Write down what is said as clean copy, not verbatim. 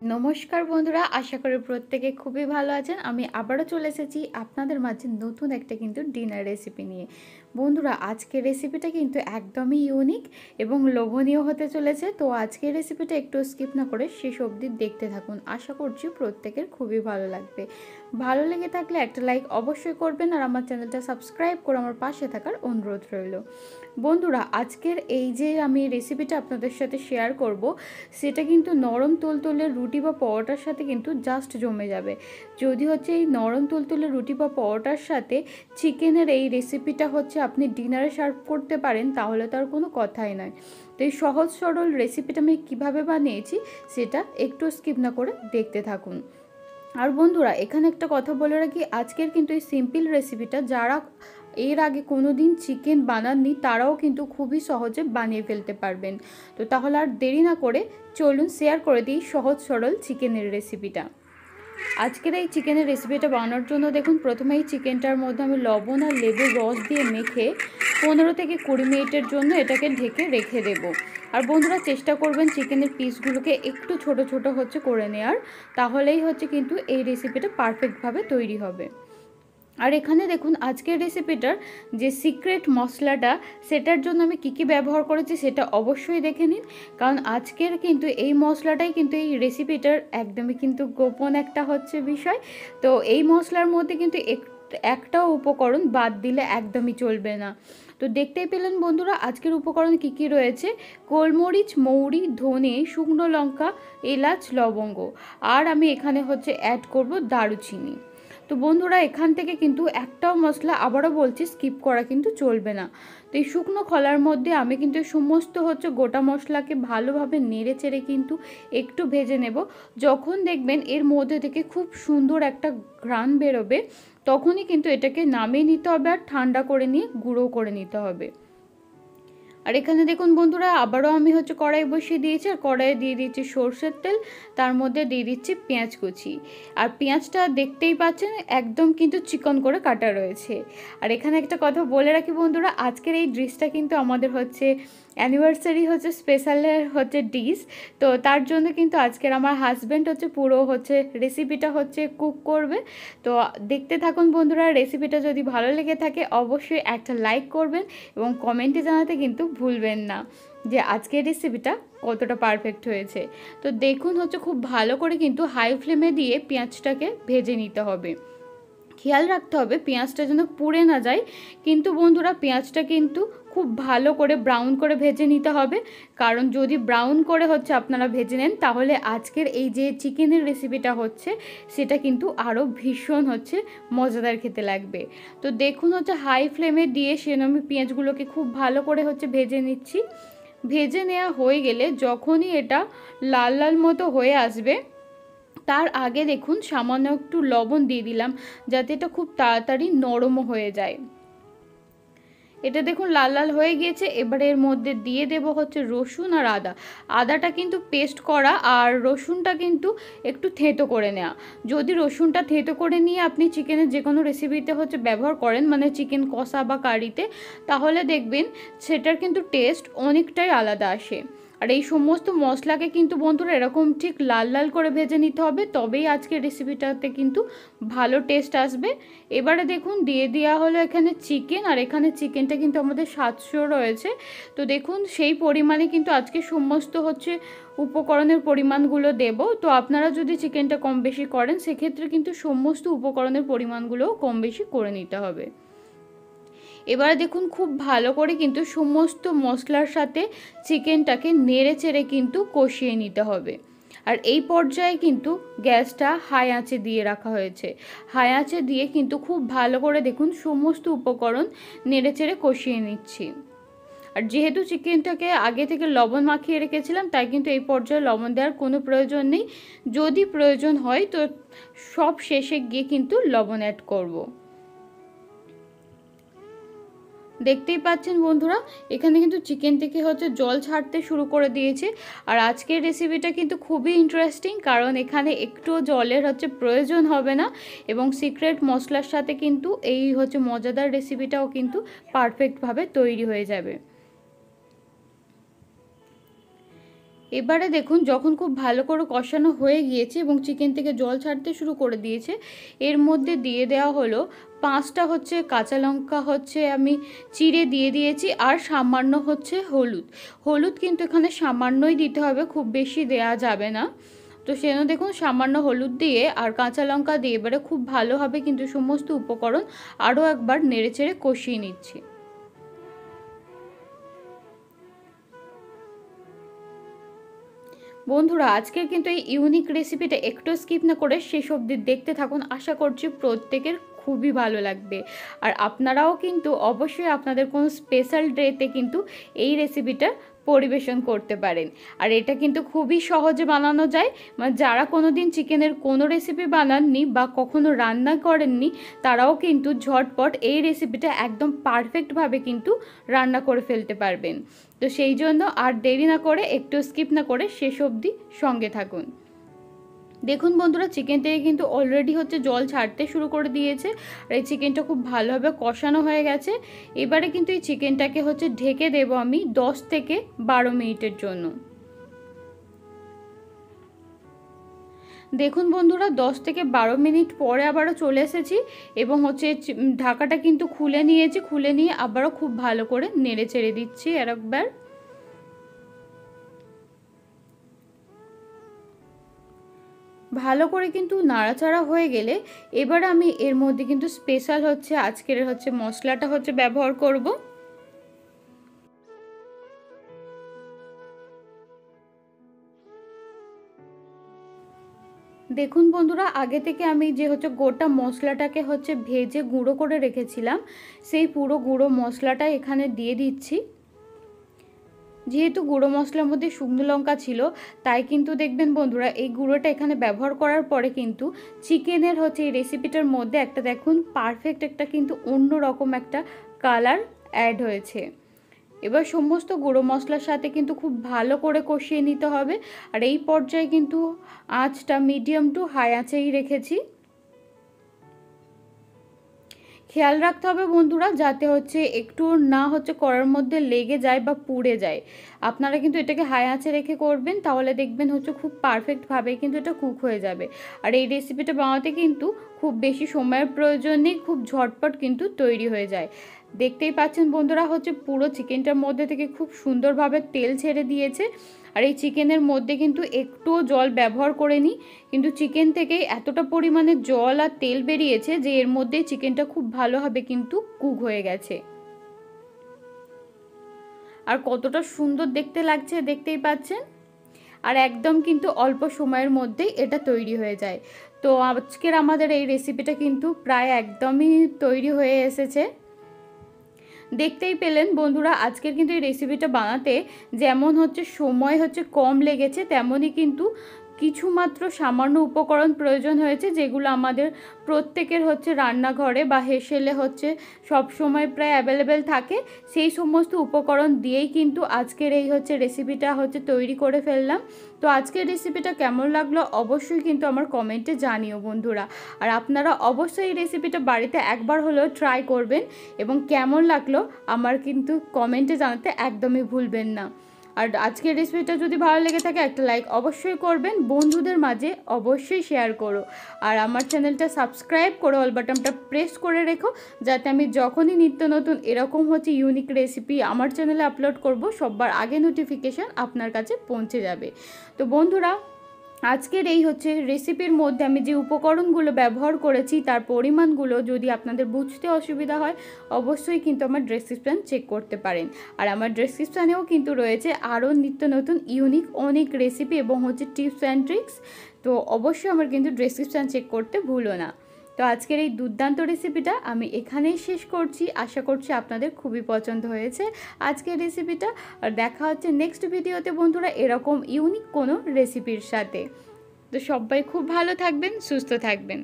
নমস্কার বন্ধুরা, আশা করি প্রত্যেকে খুবই ভালো আছেন। আমি আবারও চলে এসেছি আপনাদের মাঝে নতুন একটা কিন্তু ডিনার রেসিপি নিয়ে। বন্ধুরা, আজকের রেসিপিটা কিন্তু একদমই ইউনিক এবং লোভনীয় হতে চলেছে। তো আজকের রেসিপিটা একটু স্কিপ না করে শেষ অবধি দেখতে থাকুন। আশা করছি প্রত্যেকের খুবই ভালো লাগবে। ভালো লেগে থাকলে একটা লাইক অবশ্যই করবেন আর আমার চ্যানেলটা সাবস্ক্রাইব করে আমার পাশে থাকার অনুরোধ রইল। বন্ধুরা, আজকের এই যে আমি রেসিপিটা আপনাদের সাথে শেয়ার করব, সেটা কিন্তু নরম তুলতুলে রুটি বা পরোটার সাথে কিন্তু জাস্ট জমে যাবে। যদি হচ্ছে এই নরম তুলতুলে রুটি বা পরোটার সাথে চিকেনের এই রেসিপিটা হচ্ছে আপনি ডিনারে সার্ভ করতে পারেন, তাহলে তো আর কোনো কথাই নয়। তো এই সহজ সরল রেসিপিটা আমি কীভাবে বানিয়েছি সেটা একটু স্কিপ না করে দেখতে থাকুন। আর বন্ধুরা, এখানে একটা কথা বলে রাখি, আজকের কিন্তু এই সিম্পল রেসিপিটা যারা এর আগে কোনো দিন চিকেন বানাননি তারাও কিন্তু খুবই সহজে বানিয়ে ফেলতে পারবেন। তো তাহলে আর দেরি না করে চলুন শেয়ার করে দিই সহজ সরল চিকেনের রেসিপিটা। আজকের এই চিকেনের রেসিপিটা বানানোর জন্য দেখুন, প্রথমে এই চিকেনটার মধ্যে আমি লবণ আর লেবুর রস দিয়ে মেখে 15 থেকে 20 মিনিটের জন্য এটাকে ঢেকে রেখে দেব। আর বন্ধুরা, চেষ্টা করবেন চিকেনের পিসগুলোকে একটু ছোট ছোট হচ্ছে করে নেওয়ার, তাহলেই হচ্ছে কিন্তু এই রেসিপিটা পারফেক্টভাবে তৈরি হবে। আর এখানে দেখুন, আজকের রেসিপিটার যে সিক্রেট মশলাটা, সেটার জন্য আমি কী ব্যবহার করেছি সেটা অবশ্যই দেখে নিন, কারণ আজকের কিন্তু এই মশলাটাই কিন্তু এই রেসিপিটার একদমই কিন্তু গোপন একটা হচ্ছে বিষয়। তো এই মশলার মধ্যে কিন্তু একটাও উপকরণ বাদ দিলে একদমই চলবে না। তো দেখতেই পেলেন বন্ধুরা, আজকের উপকরণ কী কী রয়েছে: গোলমরিচ, মৌরি, ধনে, শুকনো লঙ্কা, এলাচ, লবঙ্গ, আর আমি এখানে হচ্ছে অ্যাড করব দারুচিনি। তো বন্ধুরা, এখান থেকে কিন্তু একটাও মশলা, আবারও বলছি, স্কিপ করা কিন্তু চলবে না। তো এই শুকনো খোলার মধ্যে আমি কিন্তু সমস্ত হচ্ছে গোটা মশলাকে ভালোভাবে নেড়ে চেড়ে কিন্তু একটু ভেজে নেব। যখন দেখবেন এর মধ্যে থেকে খুব সুন্দর একটা ঘ্রাণ বেরোবে, তখনই কিন্তু এটাকে নামিয়ে নিতে হবে আর ঠান্ডা করে নিয়ে গুঁড়ো করে নিতে হবে। আর এখানে দেখুন বন্ধুরা, আবারও আমি হচ্ছে কড়াই বসিয়ে দিয়েছি আর কড়াইয়ে দিয়ে দিচ্ছি সরষের তেল, তার মধ্যে দিয়ে দিচ্ছি পেঁয়াজ কুচি। আর পেঁয়াজটা দেখতেই পাচ্ছেন একদম কিন্তু চিকন করে কাটা রয়েছে। আর এখানে একটা কথা বলে রাখি বন্ধুরা, আজকের এই ডিশটা কিন্তু আমাদের হচ্ছে অ্যানিভার্সারি হচ্ছে স্পেশালের হচ্ছে ডিশ। তো তার জন্য কিন্তু আজকের আমার হাজব্যান্ড হচ্ছে পুরো হচ্ছে রেসিপিটা হচ্ছে কুক করবে। তো দেখতে থাকুন বন্ধুরা, রেসিপিটা যদি ভালো লেগে থাকে অবশ্যই একটা লাইক করবেন এবং কমেন্টে জানাতে কিন্তু ভুলবেন না যে আজকের রেসিপিটা কতটা পারফেক্ট হয়েছে। তো দেখুন হচ্ছে খুব ভালো করে কিন্তু হাই ফ্লেমে দিয়ে পেঁয়াজটাকে ভেজে নিতে হবে। খেয়াল রাখতে হবে পেঁয়াজটা যেন পুড়ে না যায়, কিন্তু বন্ধুরা পেঁয়াজটা কিন্তু খুব ভালো করে ব্রাউন করে ভেজে নিতে হবে, কারণ যদি ব্রাউন করে হচ্ছে আপনারা ভেজে নেন তাহলে আজকের এই যে চিকেনের রেসিপিটা হচ্ছে সেটা কিন্তু আরও ভীষণ হচ্ছে মজাদার খেতে লাগবে। তো দেখুন হচ্ছে হাই ফ্লেমে দিয়ে সেন আমি পেঁয়াজগুলোকে খুব ভালো করে হচ্ছে ভেজে নিচ্ছি। ভেজে নেওয়া হয়ে গেলে যখনই এটা লাল লাল মতো হয়ে আসবে, তার আগে দেখুন সামান্য একটু লবণ দিয়ে দিলাম, যাতে এটা খুব তাড়াতাড়ি নরমও হয়ে যায়। এটা দেখুন লাল লাল হয়ে গিয়েছে। এবারে এর মধ্যে দিয়ে দেব হচ্ছে রসুন আর আদা। আদাটা কিন্তু পেস্ট করা আর রসুনটা কিন্তু একটু থেঁতো করে নেওয়া। যদি রসুনটা থেঁতো করে নিয়ে আপনি চিকেনের যে কোনো রেসিপিতে হচ্ছে ব্যবহার করেন, মানে চিকেন কষা বা কারিতে, তাহলে দেখবেন সেটার কিন্তু টেস্ট অনেকটাই আলাদা আসে। আর এই সমস্ত মশলাকে কিন্তু বন্ধুরা এরকম ঠিক লাল লাল করে ভেজে নিতে হবে, তবেই আজকের রেসিপিটাতে কিন্তু ভালো টেস্ট আসবে। এবারে দেখুন দিয়ে দেওয়া হলো এখানে চিকেন, আর এখানে চিকেনটা কিন্তু আমাদের 700 রয়েছে। তো দেখুন সেই পরিমাণে কিন্তু আজকে সমস্ত হচ্ছে উপকরণের পরিমাণগুলো দেব। তো আপনারা যদি চিকেনটা কম বেশি করেন সেক্ষেত্রে কিন্তু সমস্ত উপকরণের পরিমাণগুলোও কম বেশি করে নিতে হবে। এবারে দেখুন খুব ভালো করে কিন্তু সমস্ত মশলার সাথে চিকেনটাকে নেড়ে চেড়ে কিন্তু কষিয়ে নিতে হবে। আর এই পর্যায়ে কিন্তু গ্যাসটা হাই আঁচে দিয়ে রাখা হয়েছে। হাই আঁচে দিয়ে কিন্তু খুব ভালো করে দেখুন সমস্ত উপকরণ নেড়ে চেড়ে কষিয়ে নিচ্ছি। আর যেহেতু চিকেনটাকে আগে থেকে লবণ মাখিয়ে রেখেছিলাম, তাই কিন্তু এই পর্যায়ে লবণ দেওয়ার কোনো প্রয়োজন নেই। যদি প্রয়োজন হয় তো সব শেষে গিয়ে কিন্তু লবণ অ্যাড করব। দেখতেই পাচ্ছেন বন্ধুরা, এখানে কিন্তু চিকেন থেকে হচ্ছে জল ছাড়তে শুরু করে দিয়েছে। আর আজকের রেসিপিটা কিন্তু খুবই ইন্টারেস্টিং, কারণ এখানে একটু জলের হচ্ছে প্রয়োজন হবে না এবং সিক্রেট মশলার সাথে কিন্তু এই হচ্ছে মজাদার রেসিপিটাও কিন্তু পারফেক্টভাবে তৈরি হয়ে যাবে। এবারে দেখুন যখন খুব ভালো করে কষানো হয়ে গিয়েছে এবং চিকেন থেকে জল ছাড়তে শুরু করে দিয়েছে, এর মধ্যে দিয়ে দেওয়া হলো 5টা হচ্ছে কাঁচা লঙ্কা হচ্ছে আমি চিড়ে দিয়ে দিয়েছি, আর সামান্য হচ্ছে হলুদ। হলুদ কিন্তু এখানে সামান্যই দিতে হবে, খুব বেশি দেয়া যাবে না। তো সেজন্য দেখুন সামান্য হলুদ দিয়ে আর কাঁচা লঙ্কা দিয়ে এবারে খুব ভালোভাবে কিন্তু সমস্ত উপকরণ আরও একবার নেড়েচেড়ে কষিয়ে নিচ্ছি। বন্ধুরা আজকের কিন্তু এই ইউনিক রেসিপিটা একটু স্কিপ না করে শেষ অবধি দেখতে থাকুন, আশা করছি প্রত্যেকের খুবই ভালো লাগবে। আর আপনারাও কিন্তু অবশ্যই আপনাদের কোনো স্পেশাল ডেতে কিন্তু এই রেসিপিটা পরিবেশন করতে পারেন। আর এটা কিন্তু খুবই সহজে বানানো যায়, মানে যারা কোনো দিন চিকেনের কোনো রেসিপি বানাননি বা কখনো রান্না করেননি তারাও কিন্তু ঝটপট এই রেসিপিটা একদম পারফেক্টভাবে কিন্তু রান্না করে ফেলতে পারবেন। তো সেই জন্য আর দেরি না করে একটু স্কিপ না করে শেষ অবধি সঙ্গে থাকুন। দেখুন বন্ধুরা চিকেন থেকে কিন্তু অলরেডি হচ্ছে জল ছাড়তে শুরু করে দিয়েছে, আর এই চিকেনটা খুব ভালোভাবে কষানো হয়ে গেছে। এবারে কিন্তু এই চিকেনটাকে হচ্ছে ঢেকে দেব আমি 10 থেকে 12 মিনিটের জন্য। দেখুন বন্ধুরা 10 থেকে 12 মিনিট পরে আবারও চলে এসেছি এবং হচ্ছে ঢাকাটা কিন্তু খুলে নিয়েছি, খুলে নিয়ে আবারও খুব ভালো করে নেড়ে চেড়ে দিচ্ছি আর একবার। ভালো করে কিন্তু নাড়াচাড়া হয়ে গেলে এবার আমি এর মধ্যে কিন্তু স্পেশাল হচ্ছে আজকের হচ্ছে মশলাটা হচ্ছে ব্যবহার করব। দেখুন বন্ধুরা আগে থেকে আমি যে হচ্ছে গোটা মশলাটাকে হচ্ছে ভেজে গুঁড়ো করে রেখেছিলাম, সেই পুরো গুঁড়ো মশলাটা এখানে দিয়ে দিচ্ছি। যেহেতু গুঁড়ো মশলার মধ্যে শুকনো লঙ্কা ছিল, তাই কিন্তু দেখবেন বন্ধুরা এই গুঁড়োটা এখানে ব্যবহার করার পরে কিন্তু চিকেনের হচ্ছে এই রেসিপিটার মধ্যে একটা দেখুন পারফেক্ট একটা কিন্তু অন্য রকম একটা কালার অ্যাড হয়েছে। এবার সমস্ত গুঁড়ো মশলার সাথে কিন্তু খুব ভালো করে কষিয়ে নিতে হবে। আর এই পর্যায়ে কিন্তু আঁচটা মিডিয়াম টু হাই আঁচেই রেখেছি। খেয়াল রাখতে হবে বন্ধুরা যাতে হচ্ছে একটু না হচ্ছে কড়ার মধ্যে লেগে যায় বা পুড়ে যায়। আপনারা কিন্তু এটাকে হাই আঁচে রেখে করবেন, তাহলে দেখবেন হচ্ছে খুব পারফেক্টভাবে কিন্তু এটা কুক হয়ে যাবে। আর এই রেসিপিটা বানাতে কিন্তু খুব বেশি সময়ের প্রয়োজন নেই, খুব ঝটপট কিন্তু তৈরি হয়ে যায়। দেখতেই পাচ্ছেন বন্ধুরা হচ্ছে পুরো চিকেনটার মধ্যে থেকে খুব সুন্দরভাবে তেল ছেড়ে দিয়েছে। আর এই চিকেনের মধ্যে কিন্তু একটুও জল ব্যবহার করিনি, কিন্তু চিকেন থেকে এতটা পরিমাণে জল আর তেল বেরিয়েছে যে এর মধ্যে চিকেনটা খুব ভালোভাবে কিন্তু কুক হয়ে গেছে। আর কতটা সুন্দর দেখতে লাগছে দেখতেই পাচ্ছেন। আর একদম কিন্তু অল্প সময়ের মধ্যেই এটা তৈরি হয়ে যায়। তো আজকের আমাদের এই রেসিপিটা কিন্তু প্রায় একদমই তৈরি হয়ে এসেছে। দেখতেই পেলেন বন্ধুরা আজকের কিন্তু এই রেসিপিটা বানাতে যেমন হচ্ছে সময় হচ্ছে কম লেগেছে, তেমনই কিন্তু কিছু মাত্র সামান্য উপকরণ প্রয়োজন হয়েছে, যেগুলো আমাদের প্রত্যেকের হচ্ছে রান্নাঘরে বা হেসেলে হচ্ছে সব সময় প্রায় অ্যাভেলেবেল থাকে। সেই সমস্ত উপকরণ দিয়েই কিন্তু আজকের এই হচ্ছে রেসিপিটা হচ্ছে তৈরি করে ফেললাম। তো আজকের রেসিপিটা কেমন লাগলো অবশ্যই কিন্তু আমার কমেন্টে জানিও বন্ধুরা। আর আপনারা অবশ্যই এই রেসিপিটা বাড়িতে একবার হলেও ট্রাই করবেন এবং কেমন লাগলো আমার কিন্তু কমেন্টে জানাতে একদমই ভুলবেন না। আর আজকের রেসিপিটা যদি ভালো লেগে থাকে একটা লাইক অবশ্যই করবেন, বন্ধুদের মাঝে অবশ্যই শেয়ার করো। আর আমার চ্যানেলটা সাবস্ক্রাইব করে অল বাটনটা প্রেস করে রেখো, যাতে আমি যখনই নিত্য নতুন এরকম হচ্ছে ইউনিক রেসিপি আমার চ্যানেলে আপলোড করব সবার আগে নোটিফিকেশান আপনার কাছে পৌঁছে যাবে। তো বন্ধুরা আজকের এই হচ্ছে রেসিপির মধ্যে আমি যে উপকরণগুলো ব্যবহার করেছি তার পরিমাণগুলো যদি আপনাদের বুঝতে অসুবিধা হয় অবশ্যই কিন্তু আমার ডেসক্রিপশান চেক করতে পারেন। আর আমার ডেসক্রিপশানেও কিন্তু রয়েছে আরও নিত্য নতুন ইউনিক অনেক রেসিপি এবং হচ্ছে টিপস অ্যান্ড ট্রিক্স। তো অবশ্যই আমার কিন্তু ডেসক্রিপশান চেক করতে ভুলো না। তো আজকের এই দুর্দান্ত রেসিপিটা আমি এখানেই শেষ করছি, আশা করছি আপনাদের খুবই পছন্দ হয়েছে আজকের রেসিপিটা। আর দেখা হচ্ছে নেক্সট ভিডিওতে বন্ধুরা এরকম ইউনিক কোনো রেসিপির সাথে। তো সবাই খুব ভালো থাকবেন, সুস্থ থাকবেন।